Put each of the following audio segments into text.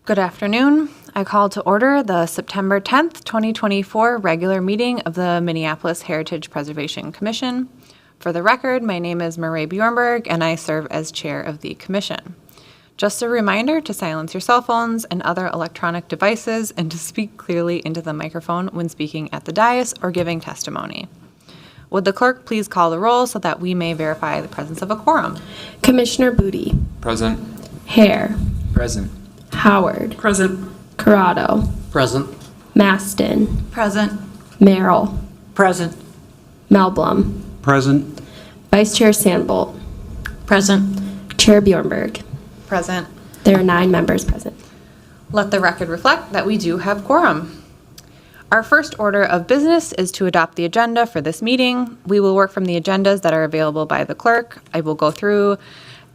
Good afternoon. I call to order the September 10th, 2024 regular meeting of the Minneapolis Heritage Preservation Commission. For the record, my name is Murray Bjornberg and I serve as chair of the commission. Just a reminder to silence your cell phones and other electronic devices and to speak clearly into the microphone when speaking at the dais or giving testimony. Would the clerk please call the roll so that we may verify the presence of a quorum? Commissioner Booty. Present. Hare. Present. Howard. Present. Corrado. Present. Maston. Present. Merrill. Present. Melblom. Present. Vice Chair Sandbolt. Present. Chair Bjornberg. Present. There are 9 members present. Let the record reflect that we do have quorum. Our first order of business is to adopt the agenda for this meeting. We will work from the agendas that are available by the clerk. I will go through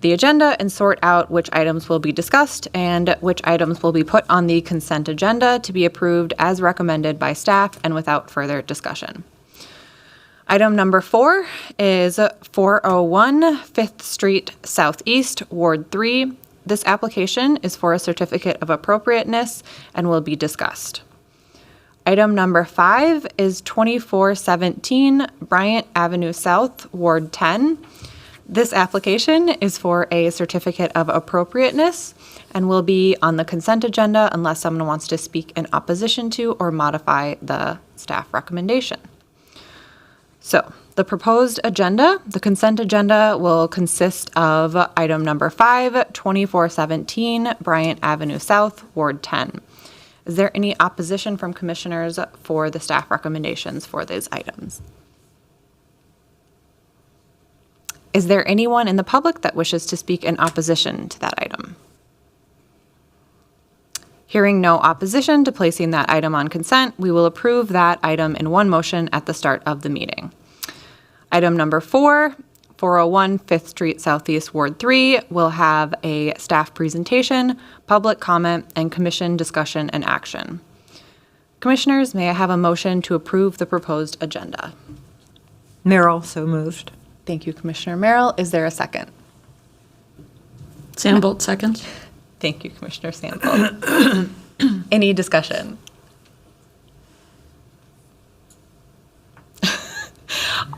the agenda and sort out which items will be discussed and which items will be put on the consent agenda to be approved as recommended by staff and without further discussion. Item number 4 is 401 5th Street Southeast, Ward 3. This application is for a certificate of appropriateness and will be discussed. Item number 5 is 2417 Bryant Avenue South, Ward 10. This application is for a certificate of appropriateness and will be on the consent agenda unless someone wants to speak in opposition to or modify the staff recommendation. So, the proposed agenda, the consent agenda, will consist of item number 5, 2417 Bryant Avenue South, Ward 10. Is there any opposition from commissioners for the staff recommendations for these items? Is there anyone in the public that wishes to speak in opposition to that item? Hearing no opposition to placing that item on consent, we will approve that item in one motion at the start of the meeting. Item number 4, 401 5th Street Southeast, Ward 3, will have a staff presentation, public comment, and commission discussion and action. Commissioners, may I have a motion to approve the proposed agenda? Merrill, so moved. Thank you, Commissioner Merrill. Is there a second? Sandbolt, seconds. Thank you, Commissioner Sandbolt. Any discussion?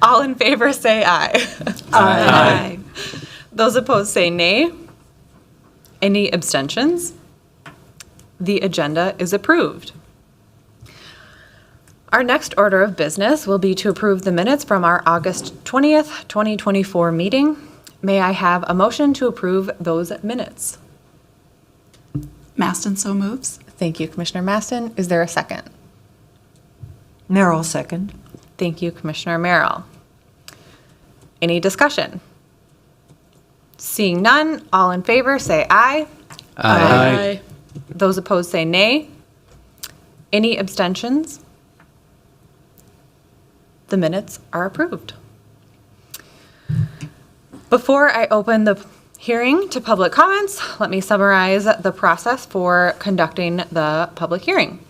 All in favor say aye. Aye. Those opposed say nay. Any abstentions? The agenda is approved. Our next order of business will be to approve the minutes from our August 20th, 2024 meeting. May I have a motion to approve those minutes? Maston so moves. Thank you, Commissioner Maston. Is there a second? Merrill, second. Thank you, Commissioner Merrill. Any discussion? Seeing none, all in favor say aye. Aye. Those opposed say nay. Any abstentions? The minutes are approved. Before I open the hearing to public comments, let me summarize the process for conducting the public hearing.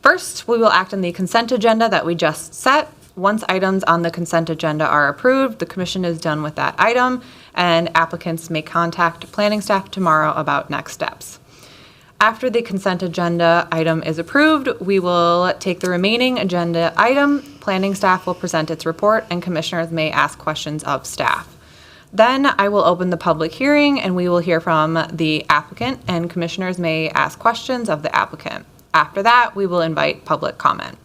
First, we will act on the consent agenda that we just set. Once items on the consent agenda are approved, the commission is done with that item, and applicants may contact planning staff tomorrow about next steps. After the consent agenda item is approved, we will take the remaining agenda item, planning staff will present its report, and commissioners may ask questions of staff. Then I will open the public hearing and we will hear from the applicant, and commissioners may ask questions of the applicant. After that, we will invite public comment.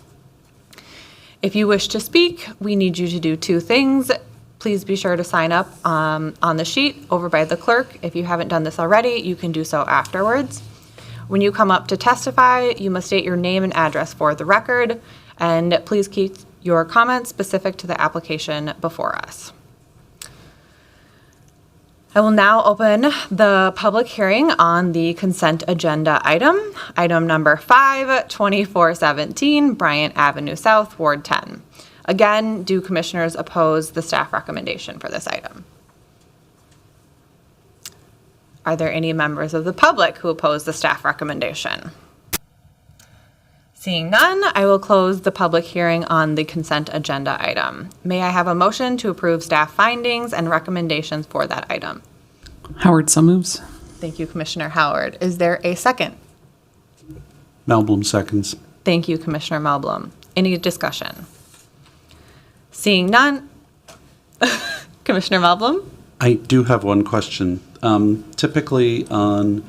If you wish to speak, we need you to do 2 things. Please be sure to sign up on the sheet over by the clerk. If you haven't done this already, you can do so afterwards. When you come up to testify, you must state your name and address for the record, and please keep your comments specific to the application before us. I will now open the public hearing on the consent agenda item. Item number 5, 2417 Bryant Avenue South, Ward 10. Again, do commissioners oppose the staff recommendation for this item? Are there any members of the public who oppose the staff recommendation? Seeing none, I will close the public hearing on the consent agenda item. May I have a motion to approve staff findings and recommendations for that item? Howard so moves. Thank you, Commissioner Howard. Is there a second? Melblom seconds. Thank you, Commissioner Melblom. Any discussion? Seeing none. Commissioner Melblom? I do have one question. Typically on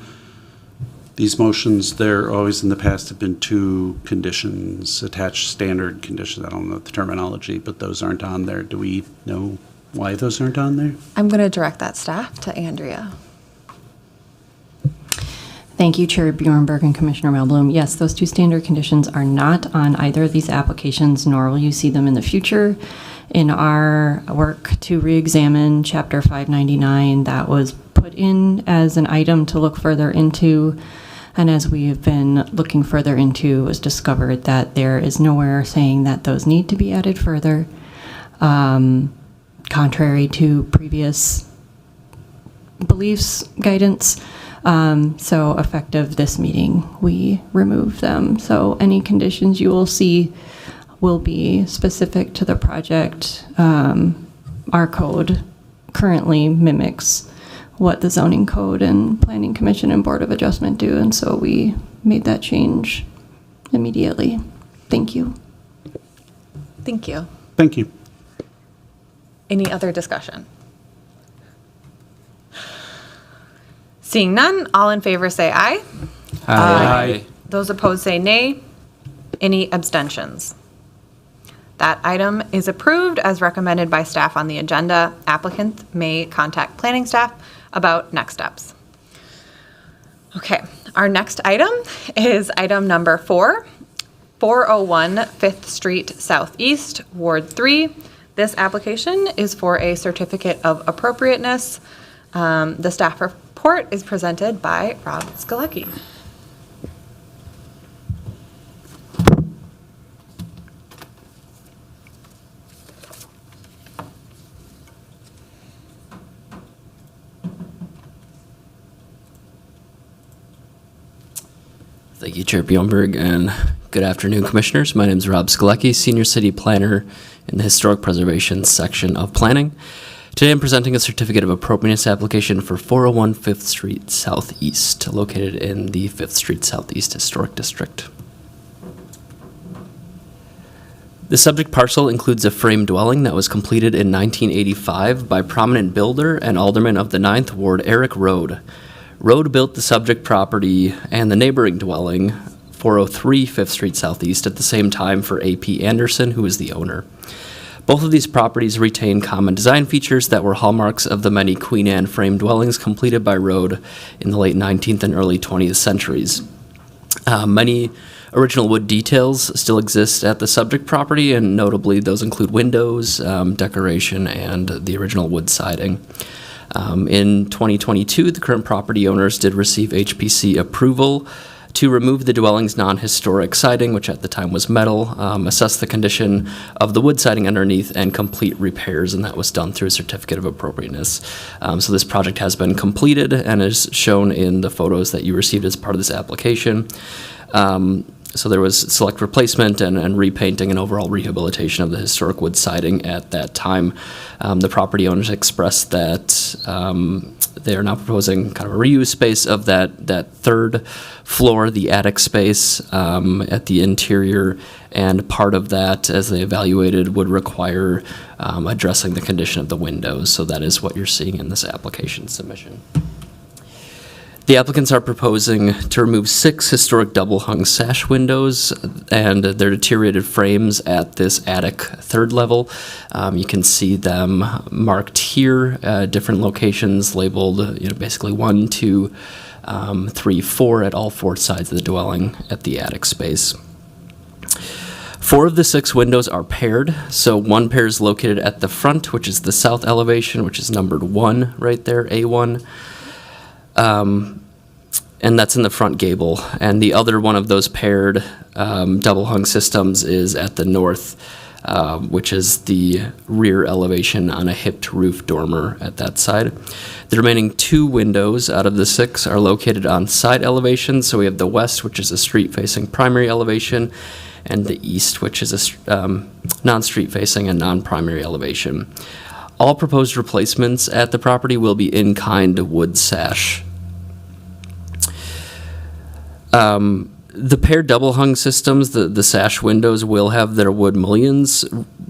these motions, there always in the past have been two conditions, attached standard conditions. I don't know the terminology, but those aren't on there. Do we know why those aren't on there? I'm going to direct that staff to Andrea. Thank you, Chair Bjornberg and Commissioner Melblom. Yes, those two standard conditions are not on either of these applications, nor will you see them in the future. In our work to re-examine Chapter 599, that was put in as an item to look further into. And as we have been looking further into, it was discovered that there is nowhere saying that those need to be added further, contrary to previous beliefs, guidance. So effective this meeting, we remove them. So any conditions you will see will be specific to the project. Our code currently mimics what the zoning code and planning commission and board of adjustment do, and so we made that change immediately. Thank you. Thank you. Thank you. Any other discussion? Seeing none, all in favor say aye. Aye. Those opposed say nay. Any abstentions? That item is approved as recommended by staff on the agenda. Applicants may contact planning staff about next steps. Okay, our next item is item number 4, 401 5th Street Southeast, Ward 3. This application is for a certificate of appropriateness. The staff report is presented by Rob Skalecki. Thank you, Chair Bjornberg, and good afternoon, Commissioners. My name is Rob Skalecki, Senior City Planner in the Historic Preservation section of Planning. Today I'm presenting a Certificate of Appropriateness application for 401 5th Street Southeast, located in the 5th Street Southeast Historic District. The subject parcel includes a frame dwelling that was completed in 1985 by prominent builder and alderman of the 9th Ward, Eric Rode. Rode built the subject property and the neighboring dwelling, 403 5th Street Southeast, at the same time for A.P. Anderson, who is the owner. Both of these properties retain common design features that were hallmarks of the many Queen Anne frame dwellings completed by Rode in the late 19th and early 20th centuries. Many original wood details still exist at the subject property, and notably those include windows, decoration, and the original wood siding. In 2022, the current property owners did receive HPC approval to remove the dwelling's non-historic siding, which at the time was metal, assess the condition of the wood siding underneath, and complete repairs, and that was done through a certificate of appropriateness. So this project has been completed and is shown in the photos that you received as part of this application. So there was select replacement and repainting and overall rehabilitation of the historic wood siding at that time. The property owners expressed that they are now proposing kind of a reuse space of that third floor, the attic space at the interior, and part of that, as they evaluated, would require addressing the condition of the windows. So that is what you're seeing in this application submission. The applicants are proposing to remove 6 historic double-hung sash windows and their deteriorated frames at this attic third level. You can see them marked here, different locations labeled, basically 1, 2, 3, 4 at all 4 sides of the dwelling at the attic space. 4 of the 6 windows are paired, so one pair is located at the front, which is the south elevation, which is numbered 1 right there, A1. And that's in the front gable. And the other one of those paired double hung systems is at the north, which is the rear elevation on a hipped roof dormer at that side. The remaining 2 windows out of the 6 are located on side elevations. So we have the west, which is a street-facing primary elevation, and the east, which is a non-street facing and non-primary elevation. All proposed replacements at the property will be in-kind wood sash. The paired double hung systems, the sash windows will have their wood mullions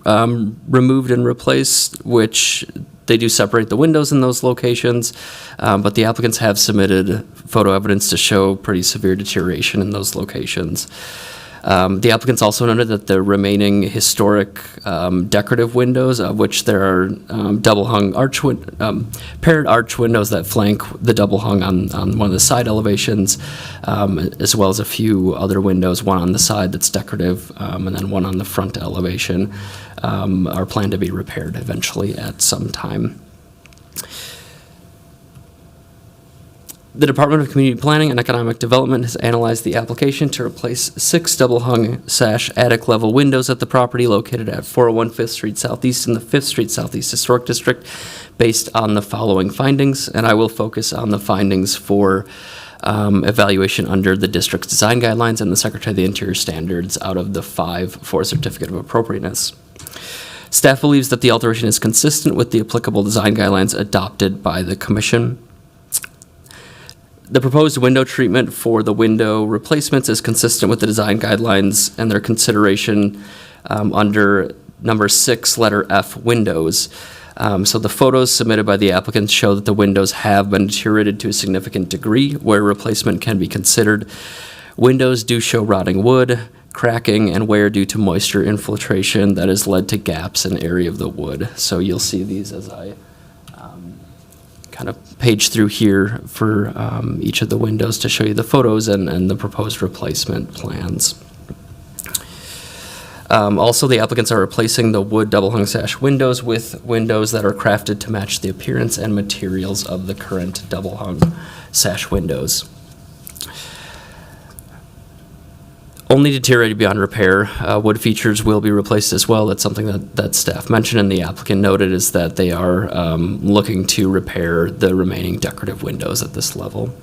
removed and replaced, which they do separate the windows in those locations, but the applicants have submitted photo evidence to show pretty severe deterioration in those locations. The applicants also noted that the remaining historic decorative windows, of which there are double hung paired arch windows that flank the double hung on one of the side elevations, as well as a few other windows, one on the side that's decorative, and then one on the front elevation, are planned to be repaired eventually at some time. The Department of Community Planning and Economic Development has analyzed the application to replace 6 double-hung sash attic-level windows at the property located at 401 5th Street Southeast in the 5th Street Southeast Historic District based on the following findings, and I will focus on the findings for evaluation under the district's design guidelines and the Secretary of the Interior standards out of the 5 for Certificate of Appropriateness. Staff believes that the alteration is consistent with the applicable design guidelines adopted by the Commission. The proposed window treatment for the window replacements is consistent with the design guidelines and their consideration under number 6, letter F, windows. So the photos submitted by the applicants show that the windows have been deteriorated to a significant degree where replacement can be considered. Windows do show rotting wood, cracking, and wear due to moisture infiltration that has led to gaps in area of the wood. So you'll see these as I kind of page through here for each of the windows to show you the photos and the proposed replacement plans. Also, the applicants are replacing the wood double-hung sash windows with windows that are crafted to match the appearance and materials of the current double-hung sash windows. Only deteriorated beyond repair. Wood features will be replaced as well. That's something that staff mentioned and the applicant noted is that they are looking to repair the remaining decorative windows at this level.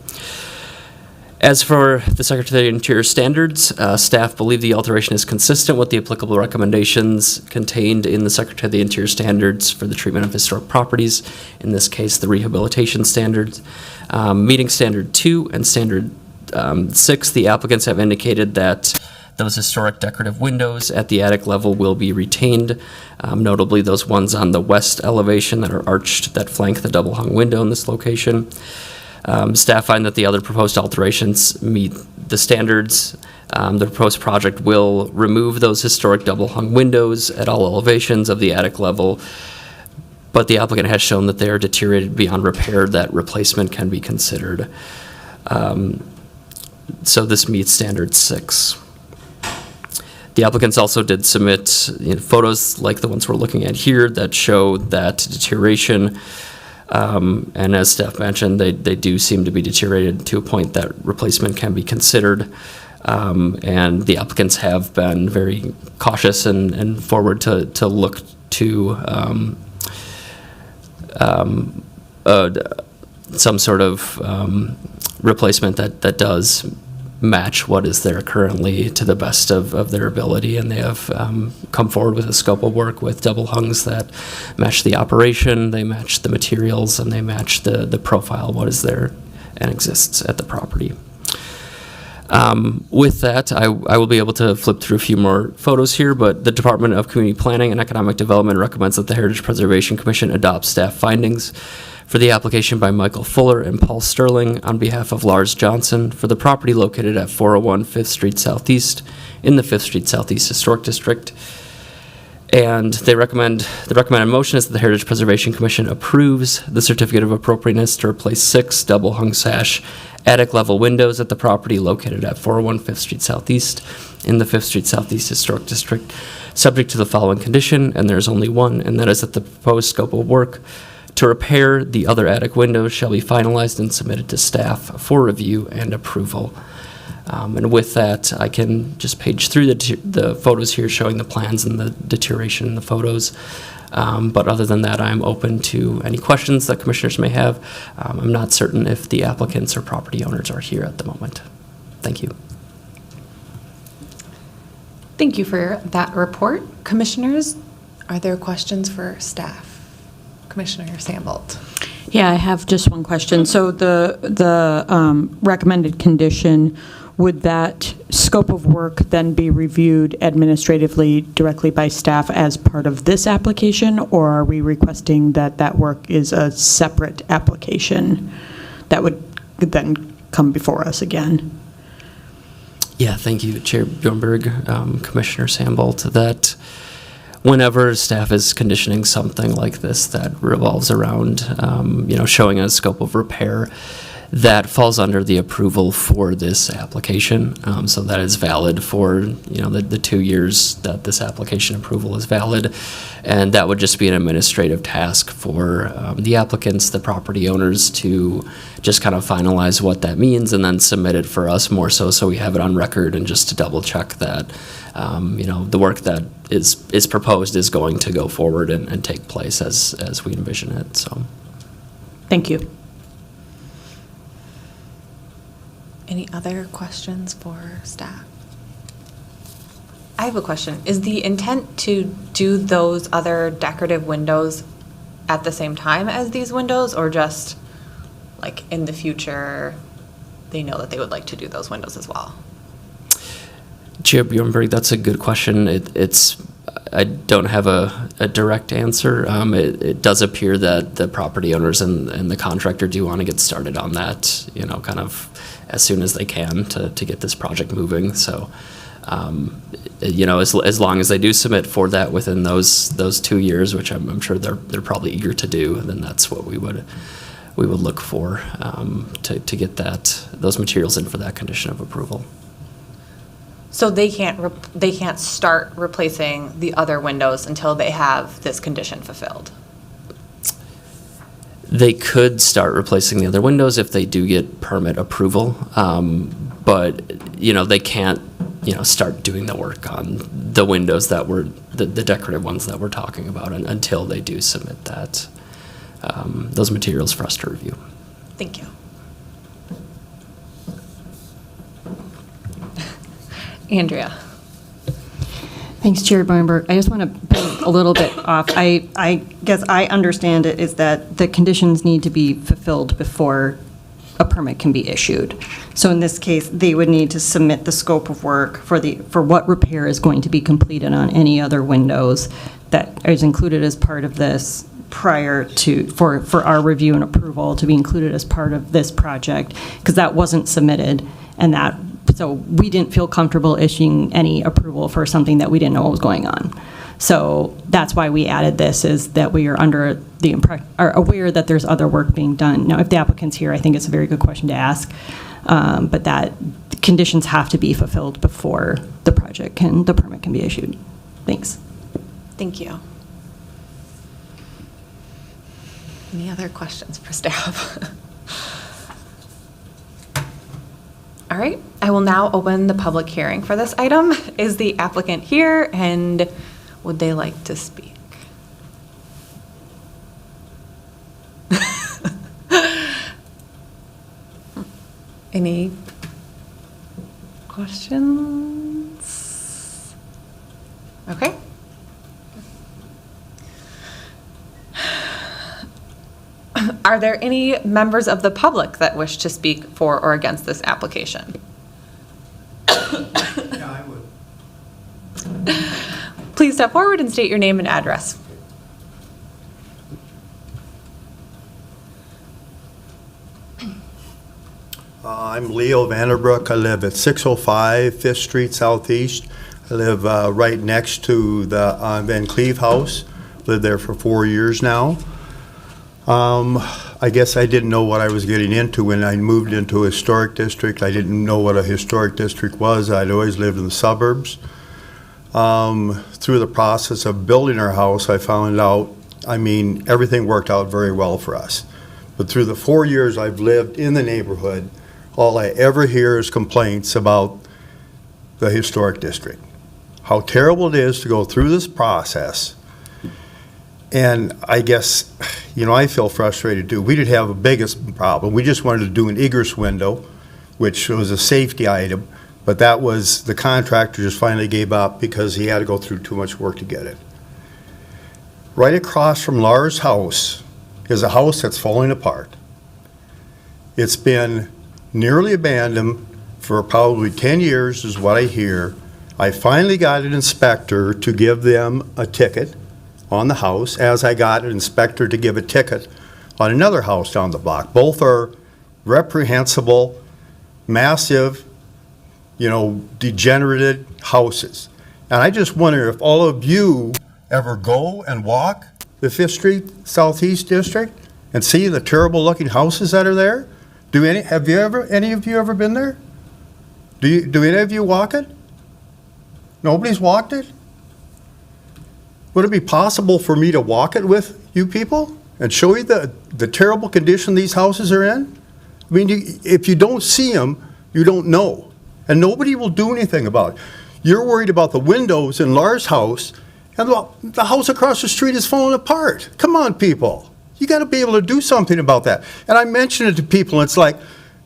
As for the Secretary of the Interior standards, staff believe the alteration is consistent with the applicable recommendations contained in the Secretary of the Interior standards for the treatment of historic properties, in this case the rehabilitation standards. Meeting Standard 2 and Standard 6, the applicants have indicated that those historic decorative windows at the attic level will be retained, notably those ones on the west elevation that are arched that flank the double-hung window in this location. Staff find that the other proposed alterations meet the standards. The proposed project will remove those historic double-hung windows at all elevations of the attic level, but the applicant has shown that they are deteriorated beyond repair, that replacement can be considered. So this meets Standard 6. The applicants also did submit photos like the ones we're looking at here that show that deterioration. And as staff mentioned, they do seem to be deteriorated to a point that replacement can be considered. And the applicants have been very cautious and forward to look to some sort of replacement that does match what is there currently to the best of their ability, and they have come forward with a scope of work with double hungs that match the operation, they match the materials, and they match the profile, what is there and exists at the property. With that, I will be able to flip through a few more photos here, but the Department of Community Planning and Economic Development recommends that the Heritage Preservation Commission adopt staff findings for the application by Michael Fuller and Paul Sterling on behalf of Lars Johnson for the property located at 401 5th Street Southeast in the 5th Street Southeast Historic District. And the recommended motion is that the Heritage Preservation Commission approves the Certificate of Appropriateness to replace 6 double-hung sash attic-level windows at the property located at 401 5th Street Southeast in the 5th Street Southeast Historic District, subject to the following condition, and there's only one, and that is that the proposed scope of work to repair the other attic windows shall be finalized and submitted to staff for review and approval. And with that, I can just page through the photos here showing the plans and the deterioration in the photos. But other than that, I'm open to any questions that commissioners may have. I'm not certain if the applicants or property owners are here at the moment. Thank you. Thank you for that report. Commissioners, are there questions for staff? Commissioner Sambolt. Yeah, I have just one question. So the recommended condition would that scope of work then be reviewed administratively directly by staff as part of this application, or are we requesting that that work is a separate application that would then come before us again? Yeah, thank you, Chair Bjornberg, Commissioner Sambolt. That whenever staff is conditioning something like this that revolves around, showing a scope of repair, that falls under the approval for this application. So that is valid for, the 2 years that this application approval is valid. And that would just be an administrative task for the applicants, the property owners, to just kind of finalize what that means and then submit it for us more so we have it on record, and just to double check that, the work that is proposed is going to go forward and take place as we envision it. So, Thank you. Any other questions for staff? I have a question. Is the intent to do those other decorative windows at the same time as these windows, or just like in the future, they know that they would like to do those windows as well? Chair Bjornberg, that's a good question. I don't have a direct answer. It does appear that the property owners and the contractor do want to get started on that, kind of as soon as they can to get this project moving. So, as long as they do submit for that within those 2 years, which I'm sure they're probably eager to do, then that's what we would look for to get those materials in for that condition of approval. So they can't start replacing the other windows until they have this condition fulfilled? They could start replacing the other windows if they do get permit approval, but they can't start doing the work on the windows that were the decorative ones that we're talking about until they do submit those materials for us to review. Thank you. Andrea. Thanks, Chair Bjornberg. I just want to build a little bit off. I guess I understand it is that the conditions need to be fulfilled before a permit can be issued. So in this case, they would need to submit the scope of work for what repair is going to be completed on any other windows that is included as part of this prior to, for our review and approval to be included as part of this project, because that wasn't submitted, and so we didn't feel comfortable issuing any approval for something that we didn't know what was going on. So that's why we added this, is that we are are aware that there's other work being done. Now, if the applicant's here, I think it's a very good question to ask, but that conditions have to be fulfilled before the permit can be issued. Thanks. Thank you. Any other questions for staff? All right, I will now open the public hearing for this item. Is the applicant here, and would they like to speak? Any questions? Okay. Are there any members of the public that wish to speak for or against this application? Yeah, I would. Please step forward and state your name and address. I'm Leo Vanderbrook. I live at 605 5th Street Southeast. I live right next to the Van Cleve House. Lived there for 4 years now. I guess I didn't know what I was getting into when I moved into a historic district. I didn't know what a historic district was. I'd always lived in the suburbs. Through the process of building our house, I found out, everything worked out very well for us. But through the 4 years I've lived in the neighborhood, all I ever hear is complaints about the historic district. How terrible it is to go through this process. And I guess, I feel frustrated too. We didn't have a biggest problem. We just wanted to do an egress window, which was a safety item, but that was, the contractor just finally gave up because he had to go through too much work to get it. Right across from Laura's house is a house that's falling apart. It's been nearly abandoned for probably 10 years is what I hear. I finally got an inspector to give them a ticket on the house, as I got an inspector to give a ticket on another house down the block. Both are reprehensible, massive, degenerated houses. And I just wonder if all of you ever go and walk the Fifth Street Southeast District and see the terrible looking houses that are there? Have any of you ever been there? Do any of you walk it? Nobody's walked it? Would it be possible for me to walk it with you people and show you the terrible condition these houses are in? I mean, if you don't see them, you don't know. And nobody will do anything about it. You're worried about the windows in Lars' house, and the house across the street is falling apart. Come on, people. You got to be able to do something about that. And I mention it to people, and it's like,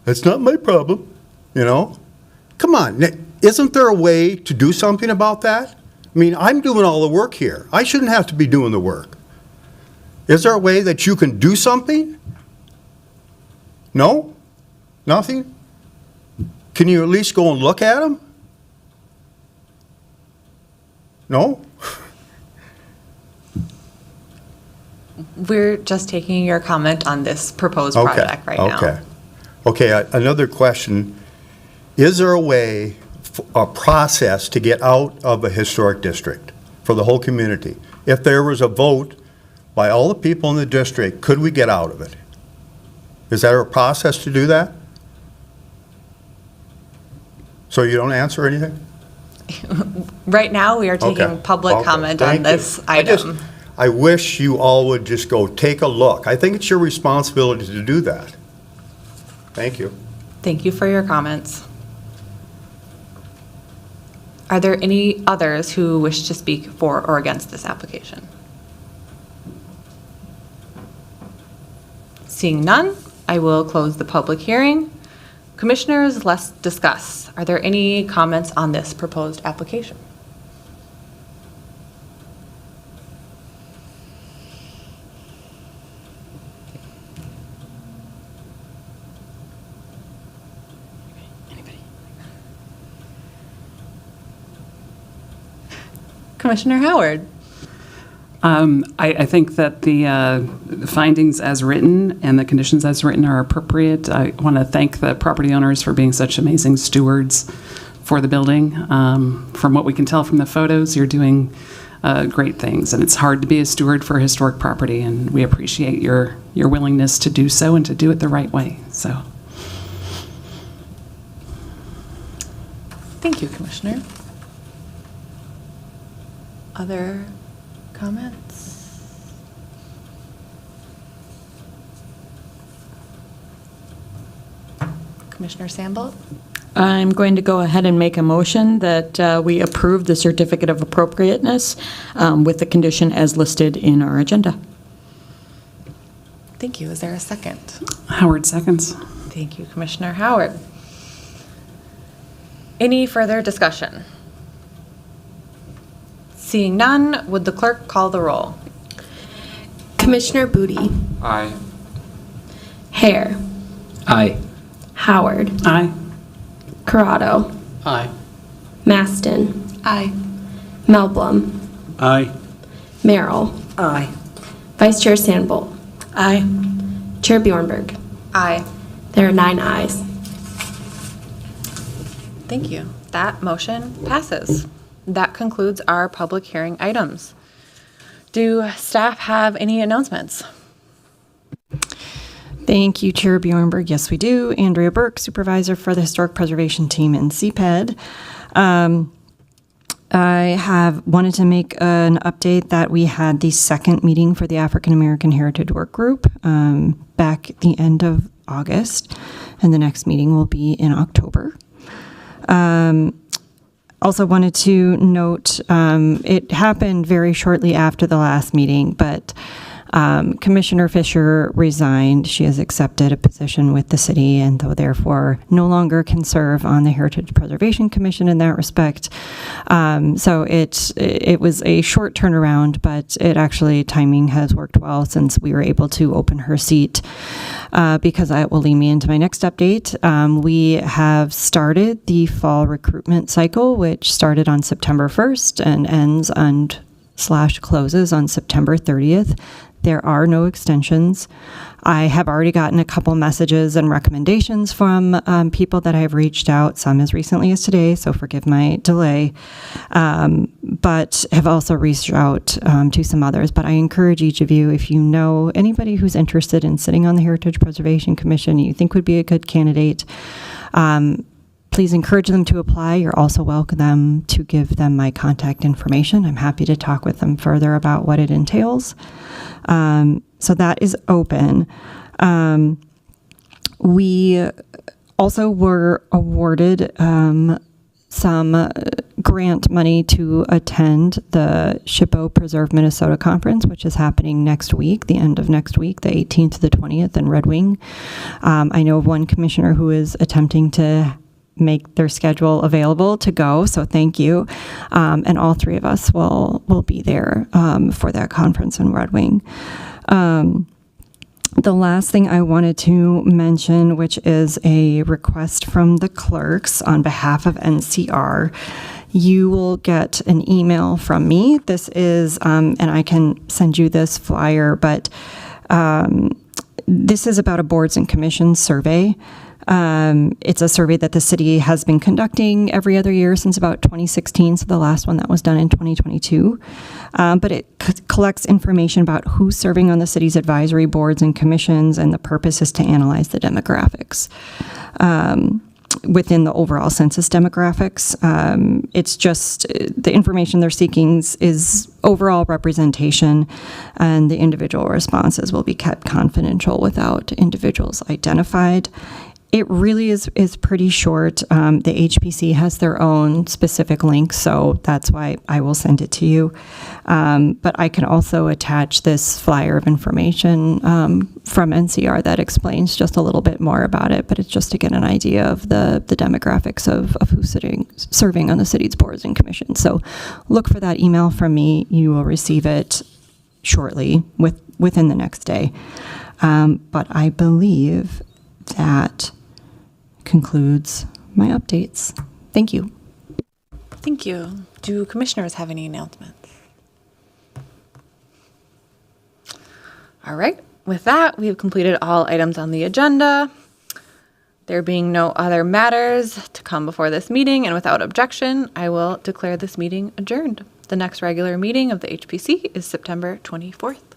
that's not my problem, Come on. Isn't there a way to do something about that? I mean, I'm doing all the work here. I shouldn't have to be doing the work. Is there a way that you can do something? No? Nothing? Can you at least go and look at them? No? We're just taking your comment on this proposed project right now. Okay, another question. Is there a way, a process to get out of a historic district for the whole community? If there was a vote by all the people in the district, could we get out of it? Is there a process to do that? So you don't answer anything? Right now, we are taking Okay. public Okay. comment Thank on you. this item. I wish you all would just go take a look. I think it's your responsibility to do that. Thank you. Thank you for your comments. Are there any others who wish to speak for or against this application? Seeing none, I will close the public hearing. Commissioners, let's discuss. Are there any comments on this proposed application? Commissioner Howard. I think that the findings as written and the conditions as written are appropriate. I want to thank the property owners for being such amazing stewards for the building. From what we can tell from the photos, you're doing great things, and it's hard to be a steward for historic property, and we appreciate your willingness to do so and to do it the right way. So, Thank you, Commissioner. Other comments? Commissioner Sambolt? I'm going to go ahead and make a motion that we approve the certificate of appropriateness with the condition as listed in our agenda. Thank you. Is there a second? Howard seconds. Thank you, Commissioner Howard. Any further discussion? Seeing none, would the clerk call the roll? Commissioner Booty. Aye. Hare. Aye. Howard. Aye. Corrado. Aye. Maston. Aye. Melblum. Aye. Merrill. Aye. Vice Chair Sandbolt. Aye. Chair Bjornberg. Aye. There are 9 ayes. Thank you. That motion passes. That concludes our public hearing items. Do staff have any announcements? Thank you, Chair Bjornberg. Yes, we do. Andrea Burke, Supervisor for the Historic Preservation Team in CPED. I have wanted to make an update that we had the second meeting for the African American Heritage Work Group back at the end of August, and the next meeting will be in October. Also wanted to note, it happened very shortly after the last meeting, but Commissioner Fisher resigned. She has accepted a position with the city and therefore no longer can serve on the Heritage Preservation Commission in that respect. So it was a short turnaround, but it actually, timing has worked well since we were able to open her seat. because it will lead me into my next update. We have started the fall recruitment cycle, which started on September 1st and ends on / closes on September 30th. There are no extensions. I have already gotten a couple messages and recommendations from people that I've reached out, some as recently as today, so forgive my delay, but have also reached out to some others. But I encourage each of you, if you know anybody who's interested in sitting on the Heritage Preservation Commission you think would be a good candidate, please encourage them to apply. You're also welcome to give them my contact information. I'm happy to talk with them further about what it entails. So that is open. We also were awarded some grant money to attend the SHPO Preserve Minnesota Conference, which is happening next week, the end of next week, the 18th to the 20th in Red Wing. I know of one commissioner who is attempting to make their schedule available to go, so thank you. And all three of us will be there for that conference in Red Wing. The last thing I wanted to mention, which is a request from the clerks on behalf of NCR. You will get an email from me. This is, and I can send you this flyer, but this is about a boards and commissions survey. It's a survey that the city has been conducting every other year since about 2016, so the last one that was done in 2022. But it collects information about who's serving on the city's advisory boards and commissions, and the purpose is to analyze the demographics within the overall census demographics. It's just the information they're seeking is overall representation, and the individual responses will be kept confidential without individuals identified. It really is pretty short. The HPC has their own specific link, so that's why I will send it to you. But I can also attach this flyer of information from NCR that explains just a little bit more about it, but it's just to get an idea of the demographics of who's serving on the city's boards and commissions. So look for that email from me. You will receive it shortly within the next day. But I believe that concludes my updates. Thank you. Thank you. Do commissioners have any announcements? All right. With that, we have completed all items on the agenda. There being no other matters to come before this meeting, and without objection, I will declare this meeting adjourned. The next regular meeting of the HPC is September 24th.